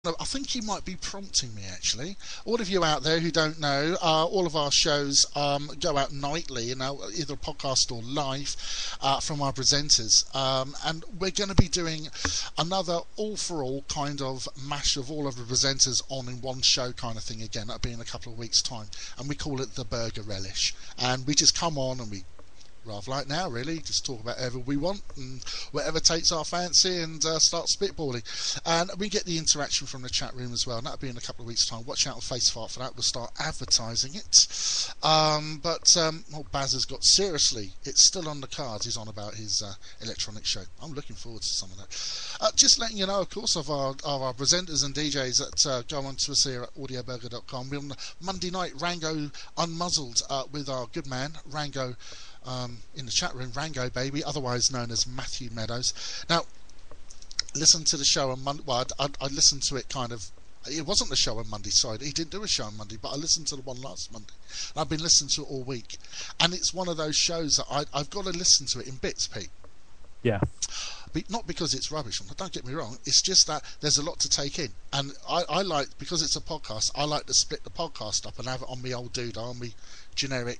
No, I think you might be prompting me, actually. All of you out there who don't know, all of our shows go out nightly, either a podcast or live from our presenters. And we're going to be doing another all-for-all kind of mash of all of the presenters on in one show kind of thing again. That'll be in a couple of weeks' time. And we call it the Burger Relish. And we just come on and we, rather like now really, just talk about whatever we want and whatever takes our fancy and start spitballing, and we get the interaction from the chat room as well, and that'll be in a couple of weeks' time. Watch out on Facefart for that. We'll start advertising it. Baz has got, seriously, it's still on the cards. He's on about his electronic show. I'm looking forward to some of that. Just letting you know, of course, of our presenters and DJs that go on to us here at audioburger.com. We're on Monday night, Rango Unmuzzled, with our good man Rango in the chat room, Rango baby, otherwise known as Matthew Meadows. Now, listen to the show on Monday. Well, I listened to it kind of. It wasn't the show on Monday, sorry. He didn't do a show on Monday, but I listened to the one last Monday. And I've been listening to it all week, and it's one of those shows that I've got to listen to it in bits, Pete. Yeah. Not because it's rubbish, don't get me wrong, it's just that there's a lot to take in, and I like, because it's a podcast, I like to split the podcast up and have it on me old doodah, on me generic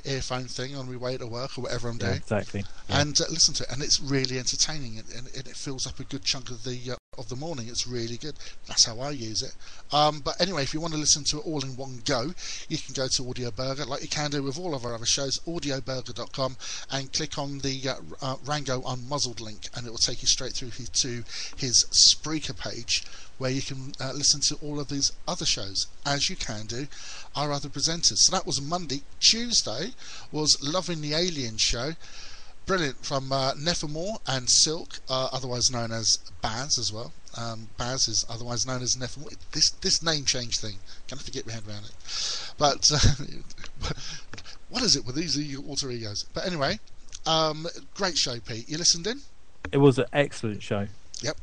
earphone thing on my way to work or whatever I'm doing. Yeah, exactly. Yeah. And listen to it, and it's really entertaining, and it fills up a good chunk of the morning. It's really good. That's how I use it. But anyway, if you want to listen to it all in one go, you can go to Audio Burger, like you can do with all of our other shows, audioburger.com, and click on the Rango Unmuzzled link, and it will take you straight through to his Spreaker page, where you can listen to all of these other shows, as you can do our other presenters. So that was Monday. Tuesday was Loving the Alien show. Brilliant, from Nevermore and Silk, otherwise known as Baz as well. Baz is otherwise known as Nevermore. This name change thing, can I forget my head around it? But what is it with these alter egos? But anyway, great show, Pete. You listened in? It was an excellent show. Yep.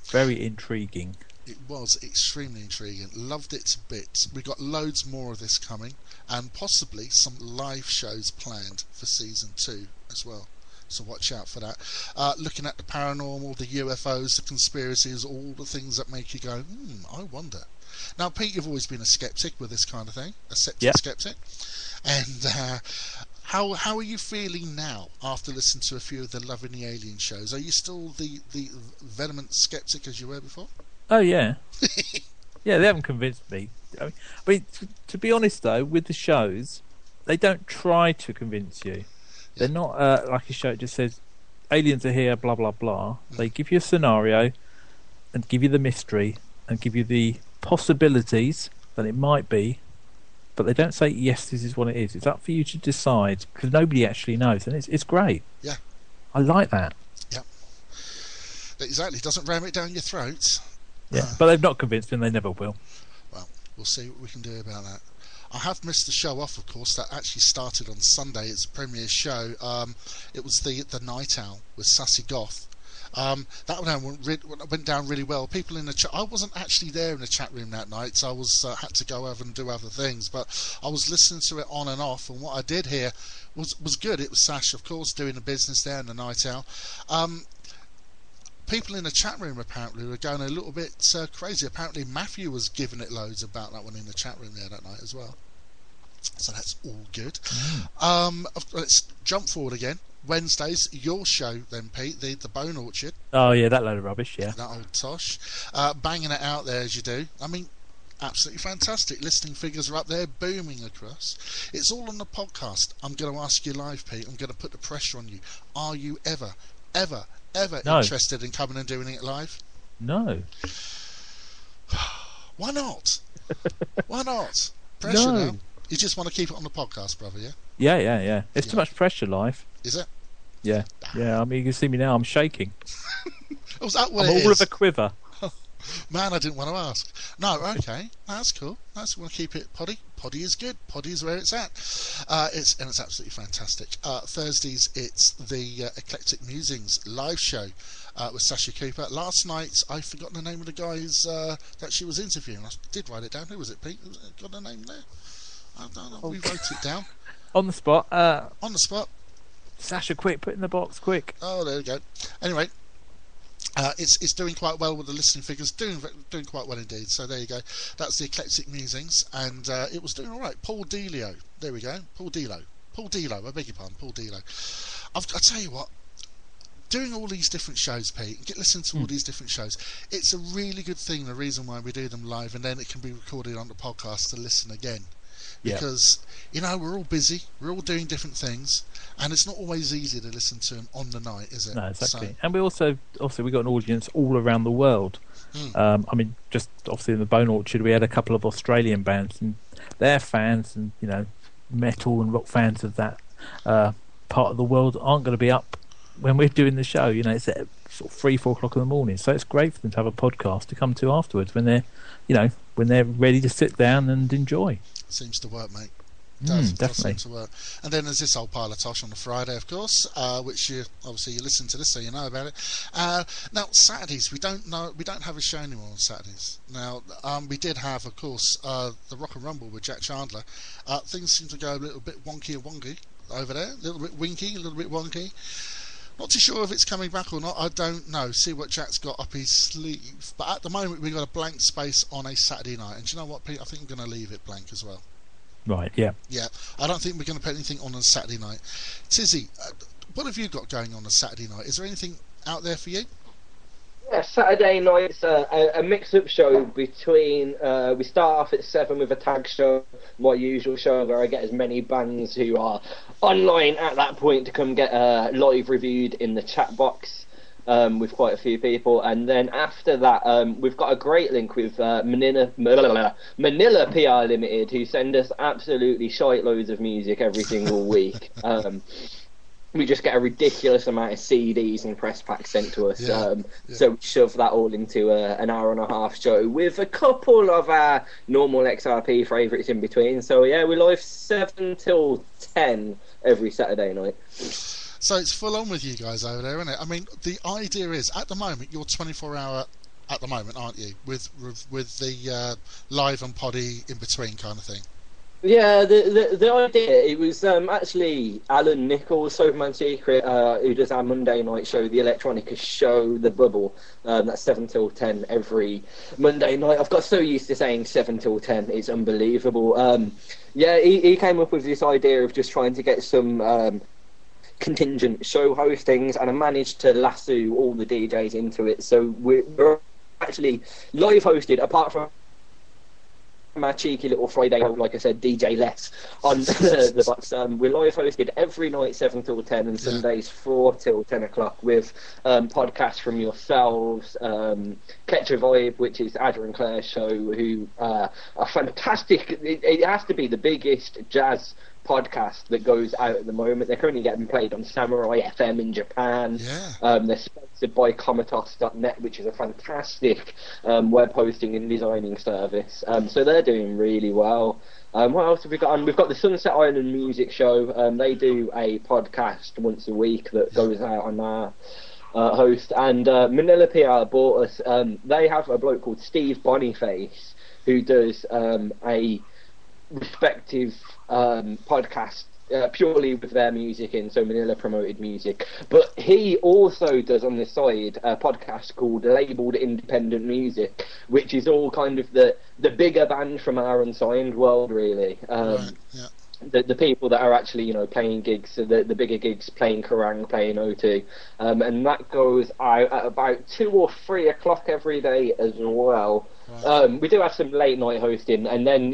Very intriguing. It was extremely intriguing. Loved it to bits. We've got loads more of this coming, and possibly some live shows planned for season 2 as well. So watch out for that. Looking at the paranormal, the UFOs, the conspiracies, all the things that make you go, I wonder. Now, Pete, you've always been a skeptic with this kind of thing, a skeptic. And how are you feeling now after listening to a few of the Loving the Alien shows? Are you still the vehement skeptic as you were before? Oh, yeah. Yeah, they haven't convinced me. I mean, to be honest, though, with the shows, they don't try to convince you. They're not like a show that just says, aliens are here, blah, blah, blah. They give you a scenario and give you the mystery and give you the possibilities that it might be, but they don't say, yes, this is what it is. It's up for you to decide, because nobody actually knows, and it's great. Yeah. I like that. Yeah. Exactly. It doesn't ram it down your throat. Yeah, but they've not convinced me, and they never will. Well, we'll see what we can do about that. I have missed the show off, of course. That actually started on Sunday. It's a premiere show. It was the Night Owl with Sassy Goth. That went down really well. People in the chat. I wasn't actually there in the chat room that night, so I was had to go over and do other things. But I was listening to it on and off, and what I did hear was good. It was Sash, of course, doing the business there in the Night Owl. People in the chat room apparently were going a little bit crazy. Apparently Matthew was giving it loads about that one in the chat room there that night as well. So that's all good. Let's jump forward again. Wednesdays, your show then, Pete, the Bone Orchard. Oh yeah, that load of rubbish, yeah. That old tosh. Banging it out there as you do. I mean, absolutely fantastic. Listening figures are up there, booming across. It's all on the podcast. I'm going to ask you live, Pete. I'm going to put the pressure on you. Are you ever interested in coming and doing it live? No. Why not? Why not? Pressure now. You just want to keep it on the podcast, brother, yeah? Yeah. It's too much pressure live. Is it? Yeah. Yeah, I mean, you can see me now. I'm shaking. Oh, is that what I'm all of a quiver. Man, I didn't want to ask. No, okay. That's cool. I want to keep it poddy. Poddy is good. Poddy is where it's at. It's absolutely fantastic. Thursdays, it's the Eclectic Musings live show with Sasha Cooper. Last night, I've forgotten the name of the guys that she was interviewing. I did write it down. Who was it, Pete? Got a name there? I don't know. We wrote it down. On the spot. On the spot. Sasha, quick, put it in the box, quick. Oh, there we go. Anyway, It's doing quite well with the listening figures, doing quite well indeed. So there you go. That's the Eclectic Musings, and it was doing all right. Paul Delio, there we go. Paul Delo, I beg your pardon, Paul Delo. I'll tell you what. Doing all these different shows, Pete, listening to all these different shows, it's a really good thing. The reason why we do them live, and then it can be recorded on the podcast to listen again. Because we're all busy, we're all doing different things, and it's not always easy to listen to them on the night, is it? No, exactly. So, and we also we got an audience all around the world. I mean, just obviously in the Bone Orchard, we had a couple of Australian bands, and they're fans, and metal and rock fans of that part of the world aren't going to be up when we're doing the show. It's at sort of 3-4 o'clock in the morning, so it's great for them to have a podcast to come to afterwards when they're when they're ready to sit down and enjoy. Seems to work, mate. Does definitely seem to work. And then there's this old pile of tosh on the Friday, of course, which you listen to this, so you know about it. Now Saturdays, we don't have a show anymore on Saturdays. Now we did have, of course, the Rock and Rumble with Jack Chandler. Things seem to go a little bit wonky over there, a little bit winky, a little bit wonky. Not too sure if it's coming back or not. I don't know. See what Jack's got up his sleeve. But at the moment, we've got a blank space on a Saturday night. And do you know what, Pete? I think I'm going to leave it blank as well. Right, yeah. Yeah, I don't think we're going to put anything on Saturday night. Tizzy, what have you got going on Saturday night? Is there anything out there for you? Yeah, Saturday night's a mix-up show between... we start off at 7 with a tag show, my usual show, where I get as many bands who are online at that point to come get live reviewed in the chat box with quite a few people. And then after that, we've got a great link with Manila PR Limited, who send us absolutely shite loads of music every single week. We just get a ridiculous amount of CDs and press packs sent to us. So we shove that all into an hour and a half show with a couple of our normal XRP favourites in between. So yeah, we're live 7 till 10 every Saturday night. So it's full on with you guys over there, isn't it? I mean, the idea is, at the moment, you're 24-hour at the moment, aren't you? With the live and poddy in between kind of thing. Yeah, the idea, it was actually Alan Nichols, Soberman Secret, who does our Monday night show, the Electronica show, The Bubble. That's 7 till 10 every Monday night. I've got so used to saying 7 till 10, it's unbelievable. He came up with this idea of just trying to get some contingent show hostings, and I managed to lasso all the DJs into it. So we're actually live hosted, apart from my cheeky little Friday, like I said, DJ Less on the box. We're live hosted every night 7 till 10 and Sundays 4 till 10 o'clock with podcasts from yourselves, Catch a Vibe, which is Adder and Claire's show, who are fantastic. It has to be the biggest jazz podcast that goes out at the moment. They're currently getting played on Samurai FM in Japan. They're sponsored by Comatos.net, which is a fantastic web hosting and designing service. So they're doing really well. What else have we got on? We've got the Sunset Island Music Show. They do a podcast once a week that goes out on our host. And Manila PR bought us. They have a bloke called Steve Boniface who does a respective podcast purely with their music in, so Manila promoted music, but he also does on the side a podcast called Labelled Independent Music, which is all kind of the bigger band from our unsigned world, really. The people that are actually, playing gigs, the bigger gigs, playing Kerrang, playing O2, and that goes out at about 2 or 3 o'clock every day as well. We do have some late night hosting, and then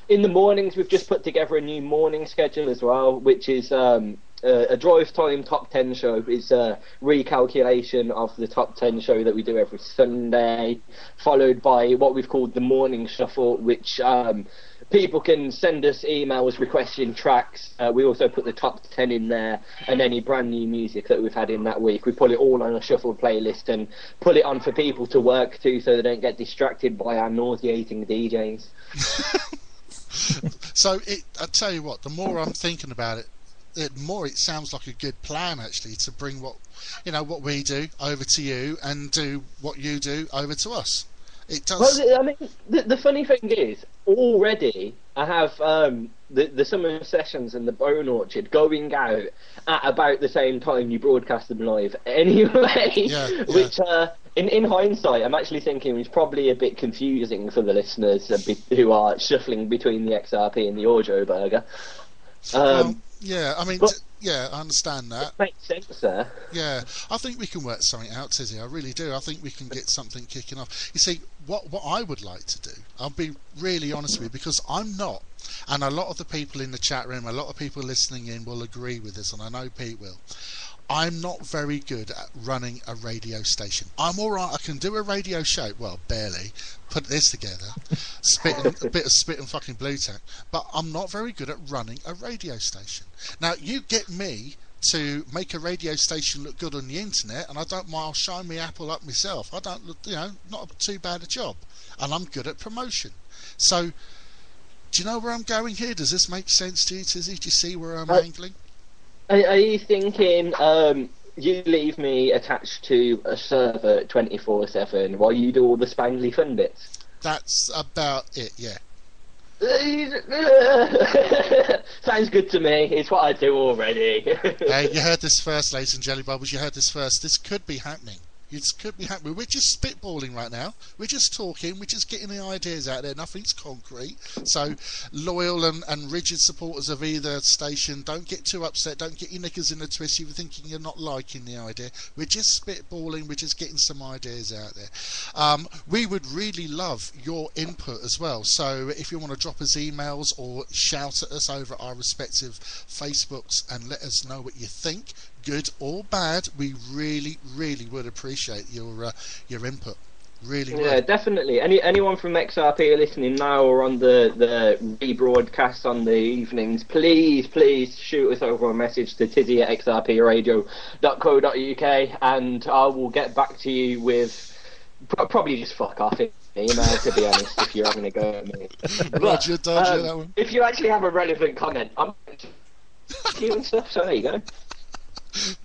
in the mornings we've just put together a new morning schedule as well, which is a drive time top 10 show. It's a recalculation of the top 10 show that we do every Sunday, followed by what we've called the morning shuffle, which people can send us emails requesting tracks. We also put the top 10 in there, and any brand new music that we've had in that week. We put it all on a shuffled playlist and put it on for people to work to, so they don't get distracted by our nauseating DJs. So I tell you what, the more I'm thinking about it, the more it sounds like a good plan, actually, to bring what we do over to you and do what you do over to us. It does. Well, I mean, the funny thing is, already I have the summer sessions and the Bone Orchard going out at about the same time you broadcast them live anyway. Yeah. Which, in hindsight, I'm actually thinking was probably a bit confusing for the listeners who are shuffling between the XRP and the Orjo Burger. Yeah, I mean, yeah, I understand that. It makes sense there. Yeah, I think we can work something out, Tizzy. I really do. I think we can get something kicking off. You see, what I would like to do, I'll be really honest with you, because I'm not, and a lot of the people in the chat room, a lot of people listening in will agree with this, and I know Pete will. I'm not very good at running a radio station. I'm all right. I can do a radio show. Well, barely. Put this together. A bit of spit and fucking blue tack. But I'm not very good at running a radio station. Now, you get me to make a radio station look good on the internet, and I don't mind. I'll shine my apple up myself. I don't look, not too bad a job. And I'm good at promotion. So, do you know where I'm going here? Does this make sense to you, Tizzy? Do you see where I'm angling? Are you thinking you leave me attached to a server 24/7 while you do all the spangly fun bits? That's about it, yeah. Sounds good to me. It's what I do already. Hey, you heard this first, ladies and jelly bubbles. You heard this first. This could be happening. This could be happening. We're just spitballing right now. We're just talking. We're just getting the ideas out there. Nothing's concrete. So, loyal and rigid supporters of either station, don't get too upset. Don't get your knickers in a twist. You're thinking you're not liking the idea. We're just spitballing. We're just getting some ideas out there. We would really love your input as well. So, if you want to drop us emails or shout at us over our respective Facebooks and let us know what you think, good or bad, we really would appreciate your input. Really would. Yeah, definitely. Anyone from XRP listening now or on the rebroadcast on the evenings, please shoot us over a message to tizzy@xrpradio.co.uk, and I will get back to you with probably just fuck off email, to be honest, if you're having a go at me. Roger, that one. If you actually have a relevant comment, I'm you and stuff, so there you go.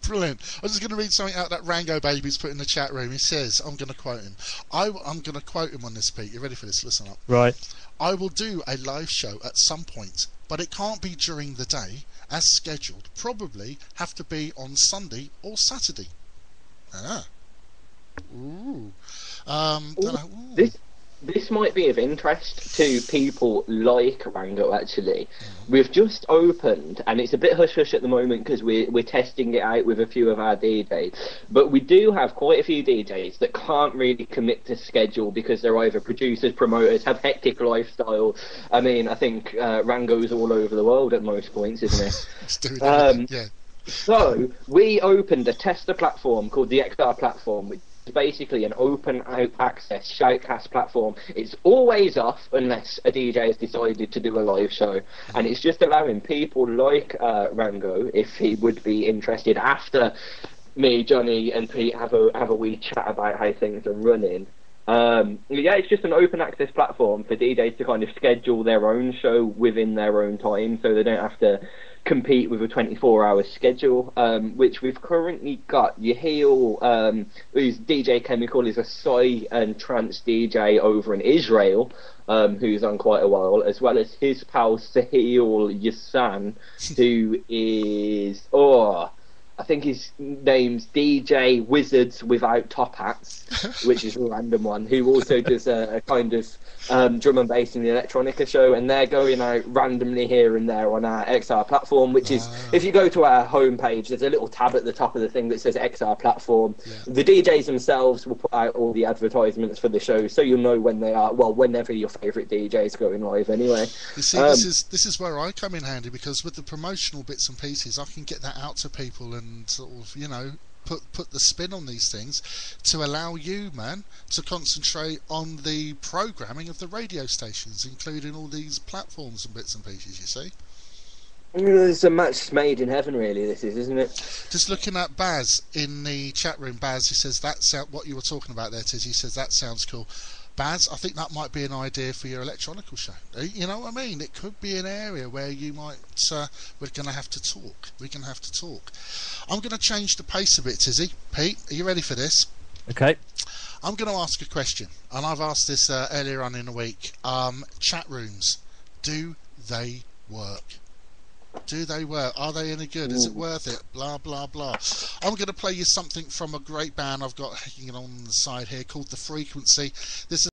Brilliant. I'm just going to read something out that Rango Baby's put in the chat room. He says, I'm going to quote him. I'm going to quote him on this, Pete. You ready for this? Listen up. Right. I will do a live show at some point, but it can't be during the day as scheduled. Probably have to be on Sunday or Saturday. Ooh. This might be of interest to people like Rango, actually. We've just opened, and it's a bit hush-hush at the moment because we're testing it out with a few of our DJs, but we do have quite a few DJs that can't really commit to schedule because they're either producers, promoters, have hectic lifestyle. I mean, I think Rango's all over the world at most points, isn't it? It's doing everything, yeah. So, we opened a tester platform called the XR platform, which is basically an open access shoutcast platform. It's always off unless a DJ has decided to do a live show, and it's just allowing people like Rango, if he would be interested, after me, Johnny and Pete have a wee chat about how things are running. It's just an open access platform for DJs to kind of schedule their own show within their own time, so they don't have to compete with a 24-hour schedule, which we've currently got. Yahil, who's DJ Chemical, is a Psy and trance DJ over in Israel, who's on quite a while, as well as his pal Sahil Yasan, who is I think his name's DJ Wizards Without Top Hats, which is a random one, who also does a kind of drum and bass in the electronica show, and they're going out randomly here and there on our XR platform, which is, if you go to our homepage, there's a little tab at the top of the thing that says XR platform. Yeah. The DJs themselves will put out all the advertisements for the show, so you'll know when they are, whenever your favourite DJ is going live anyway. You see, this is where I come in handy, because with the promotional bits and pieces, I can get that out to people and sort of, put the spin on these things to allow you, man, to concentrate on the programming of the radio stations, including all these platforms and bits and pieces, you see. It's a match made in heaven, really, this is, isn't it? Just looking at Baz in the chat room, Baz, he says, that's what you were talking about there, Tiz. He says, that sounds cool. Baz, I think that might be an idea for your electronical show. You know what I mean? It could be an area where you might... we're going to have to talk. We're going to have to talk. I'm going to change the pace a bit, Tizzy. Pete, are you ready for this? Okay. I'm going to ask a question, and I've asked this earlier on in the week. Chat rooms, do they work? Do they work? Are they any good? Is it worth it? Blah blah blah. I'm going to play you something from a great band I've got hanging on the side here called The Frequency. This is